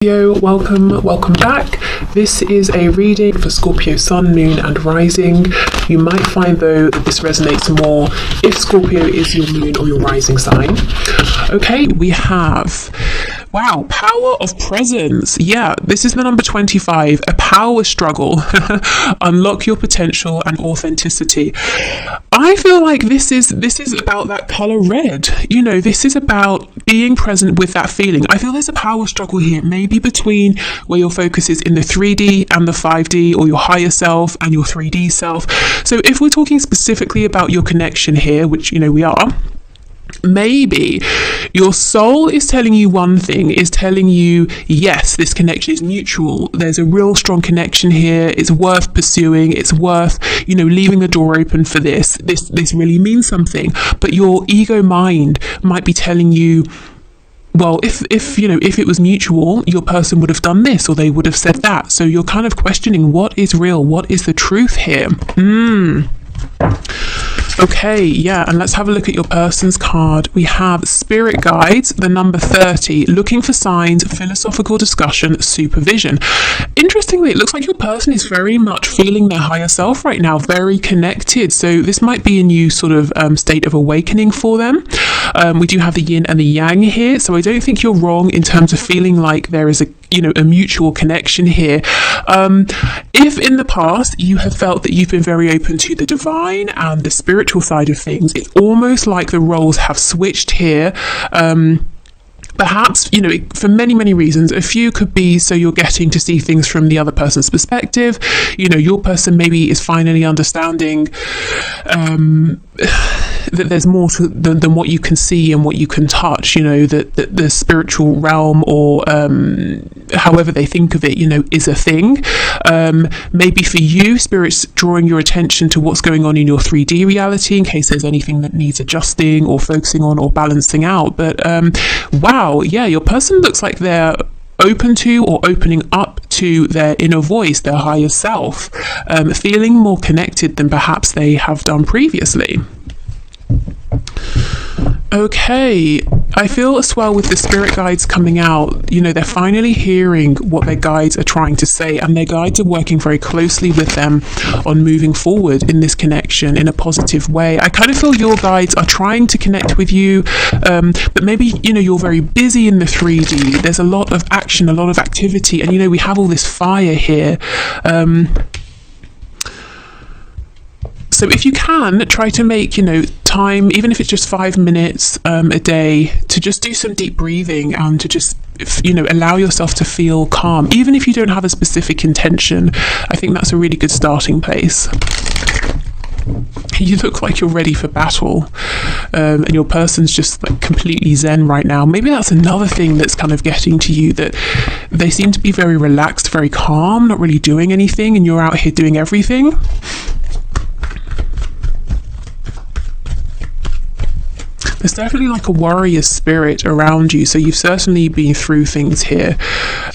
Welcome back. This is a reading for Scorpio Sun, Moon and Rising. You might find though that this resonates more if Scorpio is your moon or your rising sign. Okay, we have, wow, power of presence. Yeah, this is the number 25, a power struggle. Unlock your potential and authenticity. I feel like this is about that color red. You know, this is about being present with that feeling. I feel there's a power struggle here, maybe between where your focus is in the 3D and the 5D, or your higher self and your 3D self. So if we're talking specifically about your connection here, which, you know, we are, maybe your soul is telling you one thing, is telling you, yes, this connection is mutual. There's a real strong connection here. It's worth pursuing. It's worth, you know, leaving the door open for this. This really means something. But your ego mind might be telling you, well, if it was mutual, your person would have done this or they would have said that. So you're kind of questioning what is real, what is the truth here. Okay, yeah, and let's have a look at your person's card. We have Spirit Guides, the number 30, looking for signs, philosophical discussion, supervision. Interestingly, it looks like your person is very much feeling their higher self right now, very connected. So this might be a new sort of state of awakening for them. We do have the yin and the yang here, so I don't think you're wrong in terms of feeling like there is a mutual connection here. If in the past you have felt that you've been very open to the divine and the spiritual side of things, it's almost like the roles have switched here. Perhaps, you know, for many reasons. A few could be so you're getting to see things from the other person's perspective. You know, your person maybe is finally understanding that there's more than what you can see and what you can touch, you know, that the spiritual realm, or however they think of it, you know, is a thing. Maybe for you, Spirit's drawing your attention to what's going on in your 3D reality in case there's anything that needs adjusting or focusing on or balancing out. But wow, yeah, your person looks like they're open to or opening up to their inner voice, their higher self, feeling more connected than perhaps they have done previously. Okay, I feel as well with the spirit guides coming out, you know, they're finally hearing what their guides are trying to say, and their guides are working very closely with them on moving forward in this connection in a positive way. I kind of feel your guides are trying to connect with you, but maybe, you know, you're very busy in the 3D. There's a lot of action, a lot of activity, and, you know, we have all this fire here. So if you can, try to make, you know, time, even if it's just 5 minutes a day, to just do some deep breathing and to just, you know, allow yourself to feel calm. Even if you don't have a specific intention, I think that's a really good starting place. You look like you're ready for battle, and your person's just like completely zen right now. Maybe that's another thing that's kind of getting to you, that they seem to be very relaxed, very calm, not really doing anything, and you're out here doing everything. There's definitely like a warrior spirit around you, so you've certainly been through things here.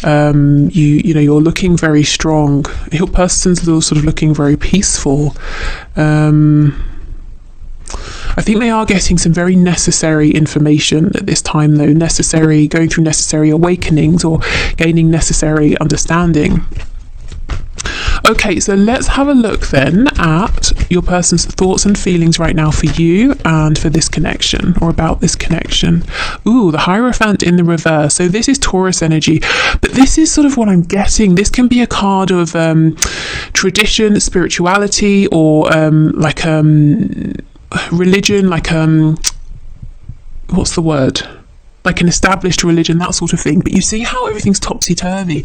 You know, you're looking very strong. Your person's sort of looking very peaceful. I think they are getting some very necessary information at this time, though. Going through necessary awakenings or gaining necessary understanding. Okay, so let's have a look then at your person's thoughts and feelings right now for you and for this connection, or about this connection. Ooh, the Hierophant in the reverse. So this is Taurus energy, but this is sort of what I'm getting. This can be a card of tradition, spirituality, or religion, what's the word? Like an established religion, that sort of thing. But you see how everything's topsy-turvy.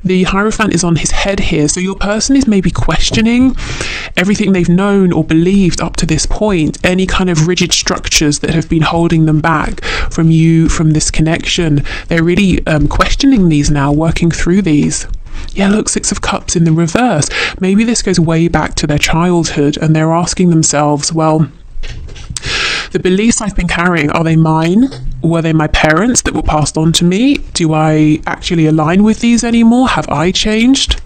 The Hierophant is on his head here, so your person is maybe questioning everything they've known or believed up to this point, any kind of rigid structures that have been holding them back from you, from this connection. They're really questioning these now, working through these. Yeah, look, Six of Cups in the reverse. Maybe this goes way back to their childhood, and they're asking themselves, well, the beliefs I've been carrying, are they mine? Were they my parents that were passed on to me? Do I actually align with these anymore? Have I changed?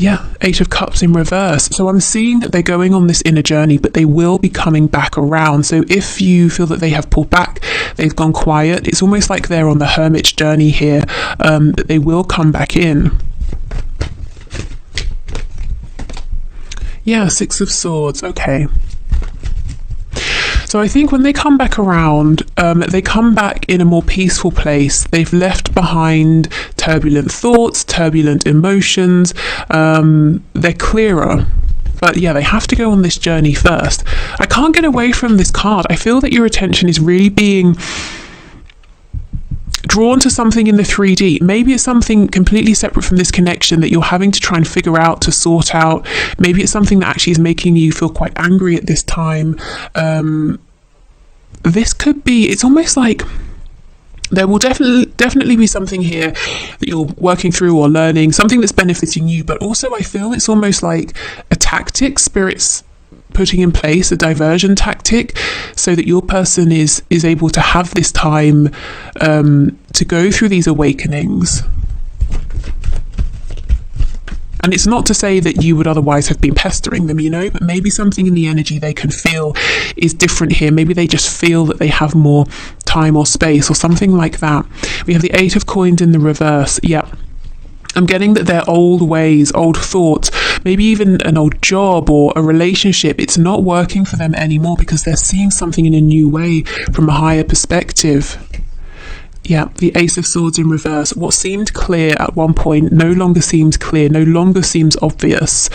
Yeah, Eight of Cups in reverse. So I'm seeing that they're going on this inner journey, but they will be coming back around. So if you feel that they have pulled back, they've gone quiet, it's almost like they're on the hermit's journey here, that they will come back in. Yeah, Six of Swords. Okay. So I think when they come back around, they come back in a more peaceful place. They've left behind turbulent thoughts, turbulent emotions. They're clearer. But yeah, they have to go on this journey first. I can't get away from this card. I feel that your attention is really being drawn to something in the 3D. Maybe it's something completely separate from this connection that you're having to try and figure out, to sort out. Maybe it's something that actually is making you feel quite angry at this time. This could be, it's almost like there will definitely be something here that you're working through or learning, something that's benefiting you, but also I feel it's almost like a tactic, spirits putting in place a diversion tactic so that your person is able to have this time to go through these awakenings. And it's not to say that you would otherwise have been pestering them, you know, but maybe something in the energy they can feel is different here. Maybe they just feel that they have more time or space or something like that. We have the Eight of Coins in the reverse. Yeah. I'm getting that their old ways, old thoughts, maybe even an old job or a relationship, it's not working for them anymore because they're seeing something in a new way from a higher perspective. Yeah, the Ace of Swords in reverse. What seemed clear at one point no longer seems clear, no longer seems obvious.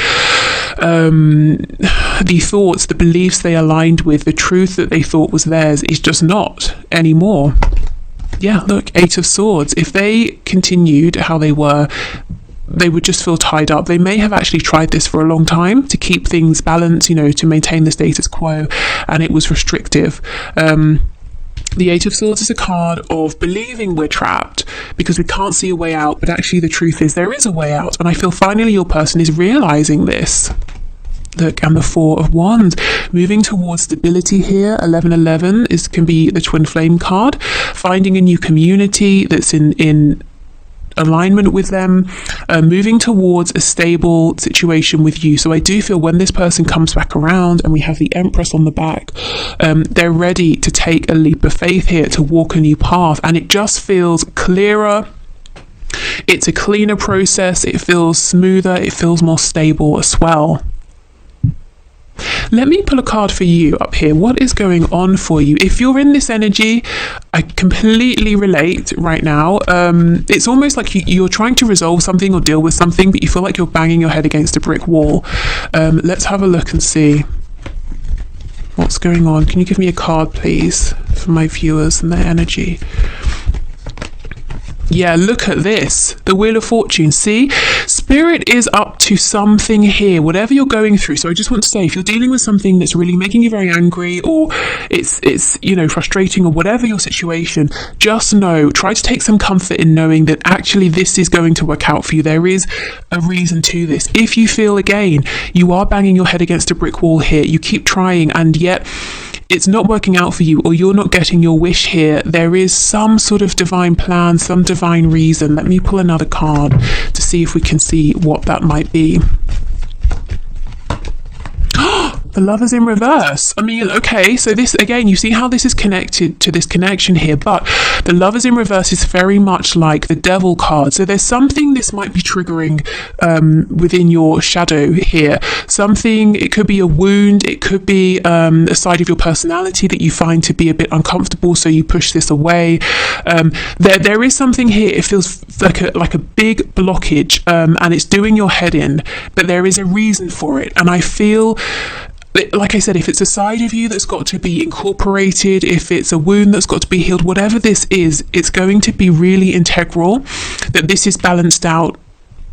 The thoughts, the beliefs they aligned with, the truth that they thought was theirs is just not anymore. Yeah, look, Eight of Swords. If they continued how they were, they would just feel tied up. They may have actually tried this for a long time to keep things balanced, you know, to maintain the status quo, and it was restrictive. The Eight of Swords is a card of believing we're trapped because we can't see a way out, but actually the truth is there is a way out, and I feel finally your person is realizing this. Look, and the Four of Wands, moving towards stability here. 1111 can be the twin flame card, finding a new community that's in alignment with them, moving towards a stable situation with you. So I do feel when this person comes back around and we have the Empress on the back, they're ready to take a leap of faith here, to walk a new path, and it just feels clearer. It's a cleaner process, it feels smoother, it feels more stable as well. Let me pull a card for you up here. What is going on for you? If you're in this energy, I completely relate right now. It's almost like you're trying to resolve something or deal with something, but you feel like you're banging your head against a brick wall. Let's have a look and see what's going on. Can you give me a card, please, for my viewers and their energy? Yeah, look at this. The Wheel of Fortune. See? Spirit is up to something here, whatever you're going through. So I just want to say, if you're dealing with something that's really making you very angry, or it's you know, frustrating, or whatever your situation, just know, try to take some comfort in knowing that actually this is going to work out for you. There is a reason to this. If you feel, again, you are banging your head against a brick wall here, you keep trying, and yet it's not working out for you, or you're not getting your wish here, there is some sort of divine plan, some divine reason. Let me pull another card to see if we can see what that might be. The Lovers in reverse. I mean, okay, so this, again, you see how this is connected to this connection here, but the Lovers in reverse is very much like the Devil card. So there's something this might be triggering within your shadow here. Something, it could be a wound, it could be a side of your personality that you find to be a bit uncomfortable, so you push this away. There is something here, it feels like a big blockage, and it's doing your head in, but there is a reason for it. And I feel, like I said, if it's a side of you that's got to be incorporated, if it's a wound that's got to be healed, whatever this is, it's going to be really integral, that this is balanced out,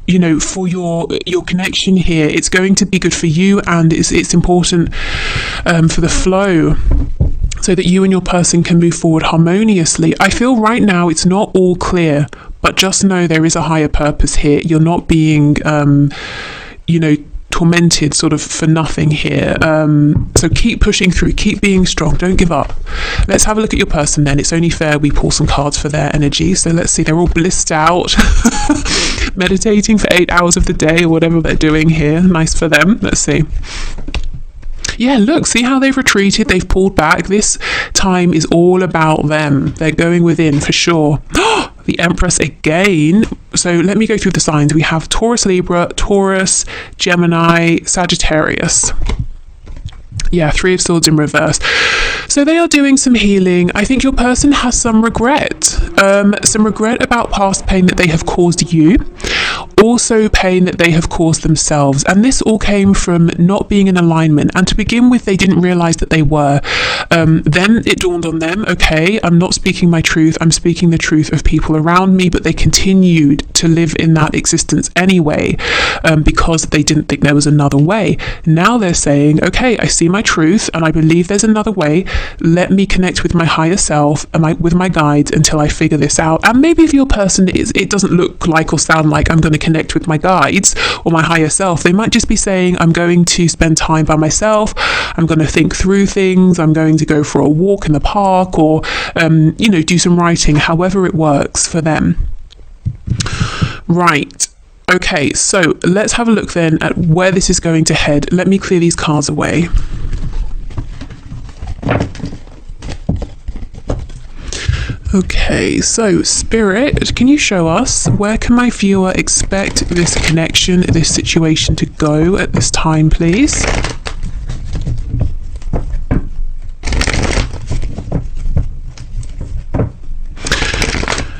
you know, for your connection here. It's going to be good for you, and it's important for the flow, so that you and your person can move forward harmoniously. I feel right now it's not all clear, but just know there is a higher purpose here. You're not being, you know, tormented sort of for nothing here. So keep pushing through, keep being strong, don't give up. Let's have a look at your person then. It's only fair we pull some cards for their energy. So let's see, they're all blissed out, meditating for 8 hours of the day or whatever they're doing here. Nice for them. Let's see. Yeah, look, see how they've retreated, they've pulled back. This time is all about them. They're going within for sure. The Empress again. So let me go through the signs. We have Taurus, Libra, Taurus, Gemini, Sagittarius. Yeah, Three of Swords in reverse. So they are doing some healing. I think your person has some regret about past pain that they have caused you, also pain that they have caused themselves. And this all came from not being in alignment. And to begin with, they didn't realize that they were. Then it dawned on them, okay, I'm not speaking my truth, I'm speaking the truth of people around me, but they continued to live in that existence anyway, because they didn't think there was another way. Now they're saying, okay, I see my truth and I believe there's another way. Let me connect with my higher self and with my guides until I figure this out. And maybe if your person it doesn't look like or sound like I'm going to connect with my guides or my higher self, they might just be saying, I'm going to spend time by myself, I'm going to think through things, I'm going to go for a walk in the park, or do some writing, however it works for them. Right. Okay, so let's have a look then at where this is going to head. Let me clear these cards away. Okay, so Spirit, can you show us where can my viewer expect this connection, this situation to go at this time, please?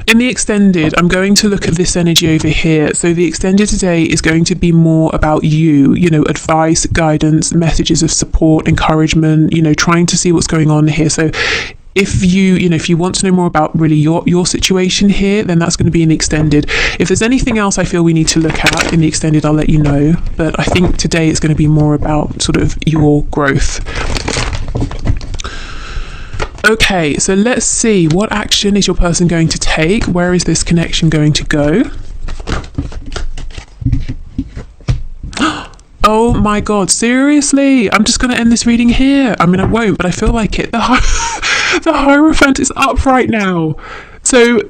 In the extended, I'm going to look at this energy over here. So the extended today is going to be more about you, advice, guidance, messages of support, encouragement, trying to see what's going on here. So if you want to know more about really your situation here, then that's going to be in the extended. If there's anything else I feel we need to look at in the extended, I'll let you know. But I think today it's going to be more about sort of your growth. Okay, so let's see, what action is your person going to take? Where is this connection going to go? Oh my God, seriously? I'm just going to end this reading here. I mean, I won't, but I feel like it. The Hierophant is up right now. So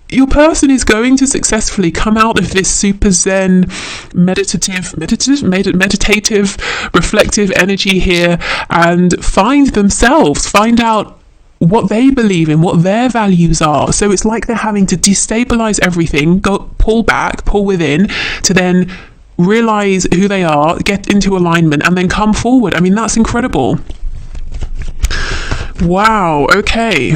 your person is going to successfully come out of this super zen, meditative, reflective energy here and find themselves, find out what they believe in, what their values are. So it's like they're having to destabilize everything, pull back, pull within, to then realize who they are, get into alignment, and then come forward. I mean, that's incredible. Wow, okay.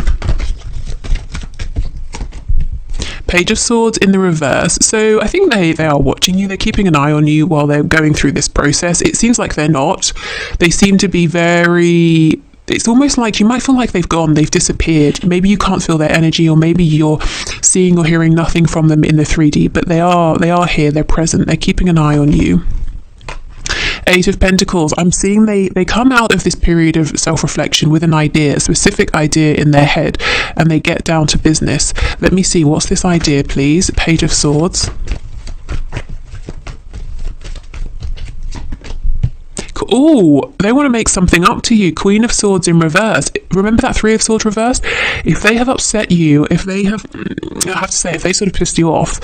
Page of Swords in the reverse. So I think they are watching you. They're keeping an eye on you while they're going through this process. It seems like they're not. They seem to be very... It's almost like you might feel like they've gone, they've disappeared. Maybe you can't feel their energy, or maybe you're seeing or hearing nothing from them in the 3D, but they are here, they're present, they're keeping an eye on you. Eight of Pentacles. I'm seeing they come out of this period of self-reflection with an idea, a specific idea in their head, and they get down to business. Let me see, what's this idea, please? Page of Swords. Oh, they want to make something up to you. Queen of Swords in reverse. Remember that Three of Swords reverse? If they have upset you, if they have, I have to say, if they sort of pissed you off,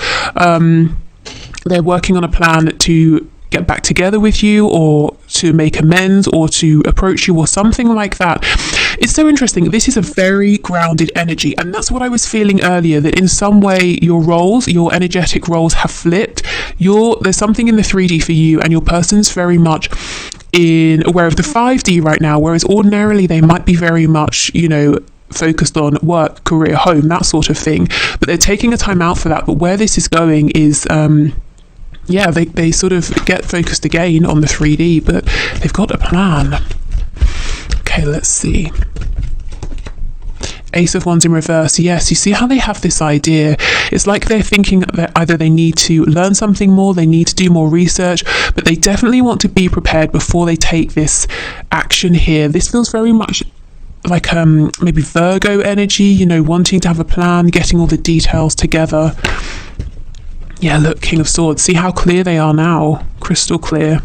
they're working on a plan to get back together with you, or to make amends, or to approach you, or something like that. It's so interesting. This is a very grounded energy, and that's what I was feeling earlier, that in some way your roles, your energetic roles have flipped. There's something in the 3D for you, and your person's very much aware of the 5D right now, whereas ordinarily they might be very much, focused on work, career, home, that sort of thing, but they're taking a time out for that. But where this is going is they sort of get focused again on the 3D, but they've got a plan. Okay, let's see. Ace of Wands in reverse. Yes, you see how they have this idea. It's like they're thinking that either they need to learn something more, they need to do more research, but they definitely want to be prepared before they take this action here. This feels very much like maybe Virgo energy, wanting to have a plan, getting all the details together. Yeah, look, King of Swords. See how clear they are now. Crystal clear.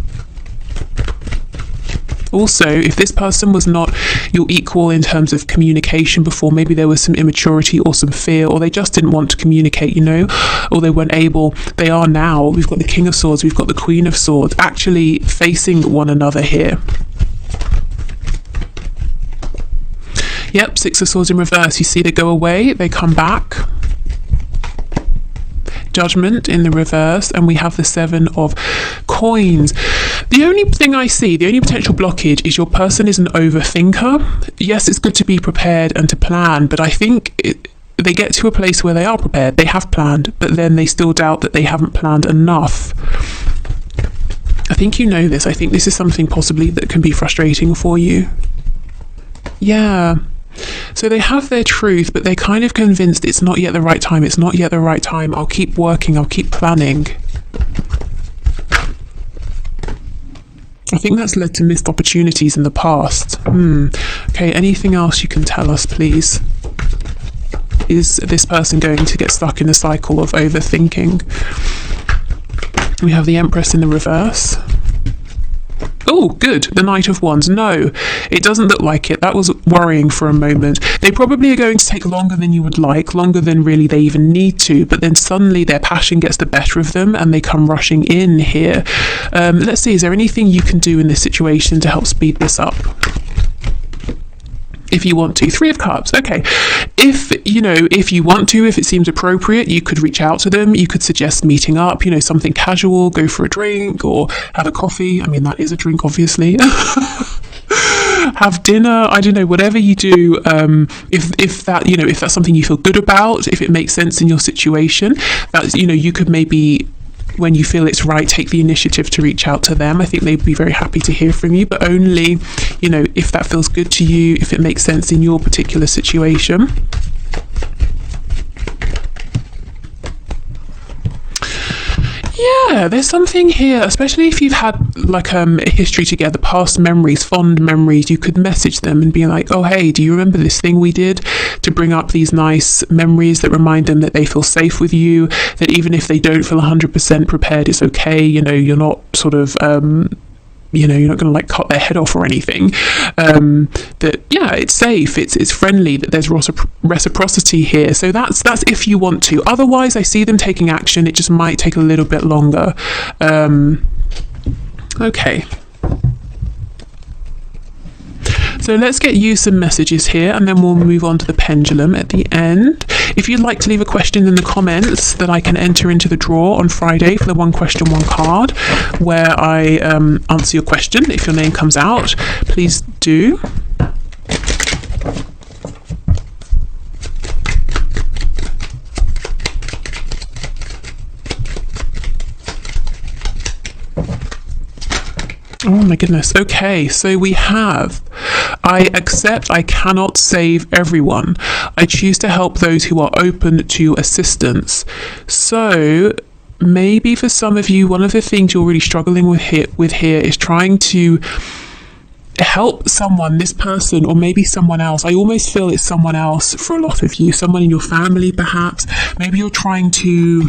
Also, if this person was not your equal in terms of communication before, maybe there was some immaturity or some fear, or they just didn't want to communicate, you know, or they weren't able. They are now. We've got the King of Swords, we've got the Queen of Swords, actually facing one another here. Yep, Six of Swords in reverse. You see, they go away, they come back. Judgment in the reverse, and we have the Seven of Coins. The only thing I see, the only potential blockage is your person is an overthinker. Yes, it's good to be prepared and to plan, but I think they get to a place where they are prepared, they have planned, but then they still doubt that they haven't planned enough. I think you know this. I think this is something possibly that can be frustrating for you. Yeah. So they have their truth, but they're kind of convinced it's not yet the right time. It's not yet the right time. I'll keep working. I'll keep planning. I think that's led to missed opportunities in the past. Okay, anything else you can tell us, please? Is this person going to get stuck in a cycle of overthinking? We have the Empress in the reverse. Oh, good. The Knight of Wands. No, it doesn't look like it. That was worrying for a moment. They probably are going to take longer than you would like, longer than really they even need to, but then suddenly their passion gets the better of them and they come rushing in here. Let's see, is there anything you can do in this situation to help speed this up? If you want to. Three of Cups. Okay. If you want to, if it seems appropriate, you could reach out to them. You could suggest meeting up, something casual, go for a drink or have a coffee. I mean, that is a drink, obviously. Have dinner. I don't know, whatever you do. If that's something you feel good about, if it makes sense in your situation, that's, you could maybe, when you feel it's right, take the initiative to reach out to them. I think they'd be very happy to hear from you, but only, if that feels good to you, if it makes sense in your particular situation. Yeah, there's something here, especially if you've had like a history together, past memories, fond memories. You could message them and be like, oh, hey, do you remember this thing we did? To bring up these nice memories that remind them that they feel safe with you, that even if they don't feel 100% prepared, it's okay. You're not sort of you're not going to like cut their head off or anything. That it's safe, it's friendly, that there's reciprocity here. So that's if you want to. Otherwise, I see them taking action. It just might take a little bit longer. Okay. So let's get you some messages here, and then we'll move on to the pendulum at the end. If you'd like to leave a question in the comments that I can enter into the draw on Friday for the one question, one card, where I answer your question. If your name comes out, please do. Oh my goodness. Okay, so we have, I accept I cannot save everyone. I choose to help those who are open to assistance. So maybe for some of you, one of the things you're really struggling with here is trying to help someone, this person, or maybe someone else. I almost feel it's someone else for a lot of you, someone in your family perhaps. Maybe you're trying to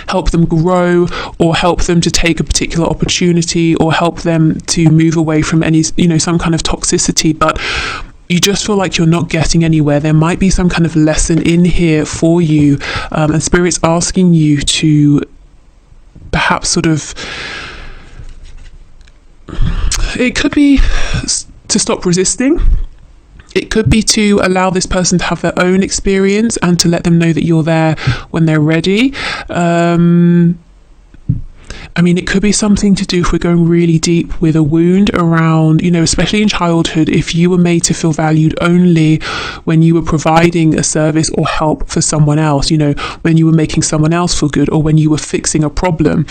help them grow, or help them to take a particular opportunity, or help them to move away from any, some kind of toxicity, but you just feel like you're not getting anywhere. There might be some kind of lesson in here for you, and Spirit's asking you to perhaps sort of, it could be to stop resisting. It could be to allow this person to have their own experience and to let them know that you're there when they're ready. It could be something to do, if we're going really deep, with a wound around, especially in childhood, if you were made to feel valued only when you were providing a service or help for someone else, when you were making someone else feel good, or when you were fixing a problem.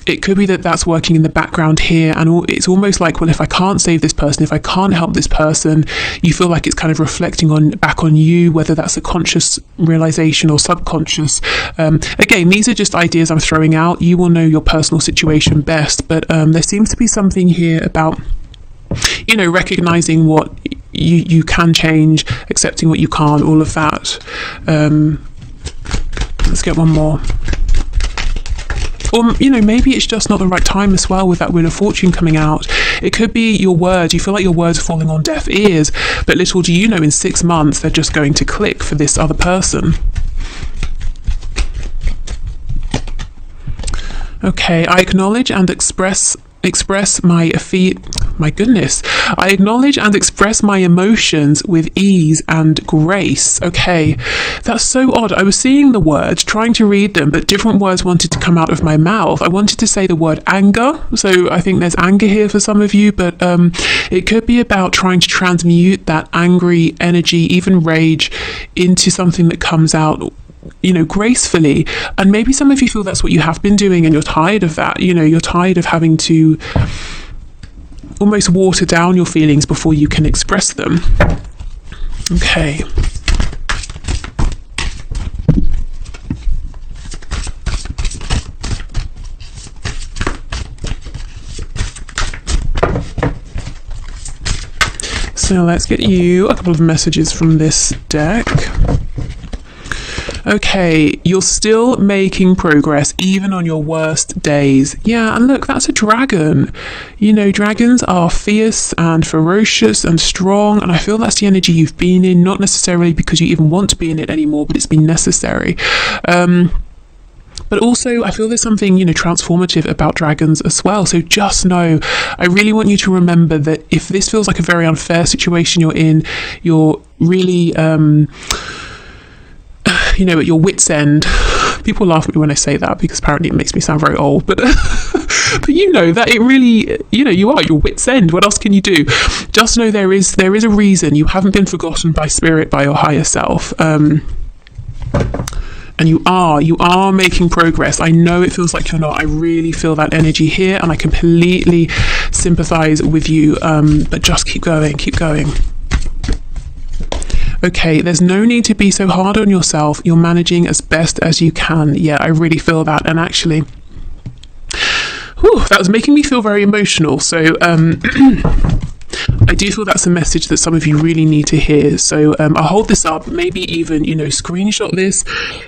It could be that that's working in the background here, and it's almost like, well, if I can't save this person, if I can't help this person, you feel like it's kind of reflecting back on you, whether that's a conscious realization or subconscious. Again, these are just ideas I'm throwing out. You will know your personal situation best, but there seems to be something here about recognizing what you can change, accepting what you can't, all of that. Let's get one more. Or, you know, maybe it's just not the right time as well with that Wheel of Fortune coming out. It could be your words. You feel like your words are falling on deaf ears, but little do you know, in 6 months, they're just going to click for this other person. Okay, I acknowledge and express my goodness. I acknowledge and express my emotions with ease and grace. Okay, that's so odd. I was seeing the words, trying to read them, but different words wanted to come out of my mouth. I wanted to say the word anger, so I think there's anger here for some of you, but it could be about trying to transmute that angry energy, even rage, into something that comes out, you know, gracefully. And maybe some of you feel that's what you have been doing and you're tired of that. You know, you're tired of having to almost water down your feelings before you can express them. Okay. So let's get you a couple of messages from this deck. Okay, you're still making progress even on your worst days. Yeah, and look, that's a dragon. You know, dragons are fierce and ferocious and strong, and I feel that's the energy you've been in, not necessarily because you even want to be in it anymore, but it's been necessary. But also, I feel there's something, you know, transformative about dragons as well. So just know, I really want you to remember that if this feels like a very unfair situation you're in, you're really... you know, at your wit's end. People laugh at me when I say that because apparently it makes me sound very old, but but you know that it really, you know, you are at your wit's end. What else can you do? Just know there is a reason. You haven't been forgotten by spirit, by your higher self, and you are making progress. I know it feels like you're not. I really feel that energy here, and I completely sympathize with you, but just keep going. Okay, there's no need to be so hard on yourself. You're managing as best as you can. Yeah, I really feel that. And actually, that was making me feel very emotional. So I do feel that's a message that some of you really need to hear. So I'll hold this up, maybe even, you know, screenshot this,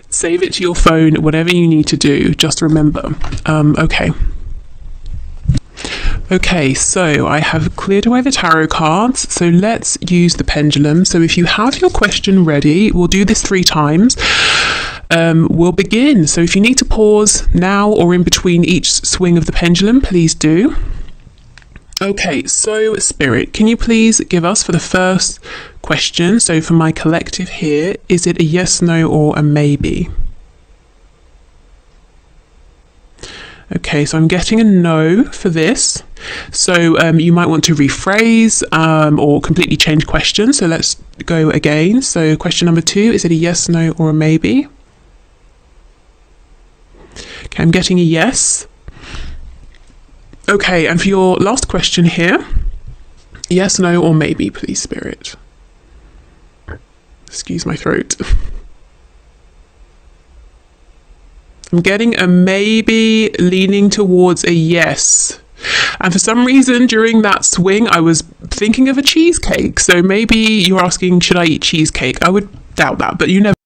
save it to your phone, whatever you need to do. Just remember. Okay, so I have cleared away the tarot cards, so let's use the pendulum. So if you have your question ready, we'll do this 3 times. We'll begin. So if you need to pause now or in between each swing of the pendulum, please do. Okay, so Spirit, can you please give us for the first question, so for my collective here, is it a yes, no, or a maybe? Okay, so I'm getting a no for this. So you might want to rephrase or completely change question. So let's go again. So question number 2, is it a yes, no, or a maybe? Okay, I'm getting a yes. Okay, and for your last question here, yes, no, or maybe, please, Spirit. Excuse my throat. I'm getting a maybe leaning towards a yes. And for some reason during that swing, I was thinking of a cheesecake. So maybe you're asking, should I eat cheesecake? I would doubt that, but you never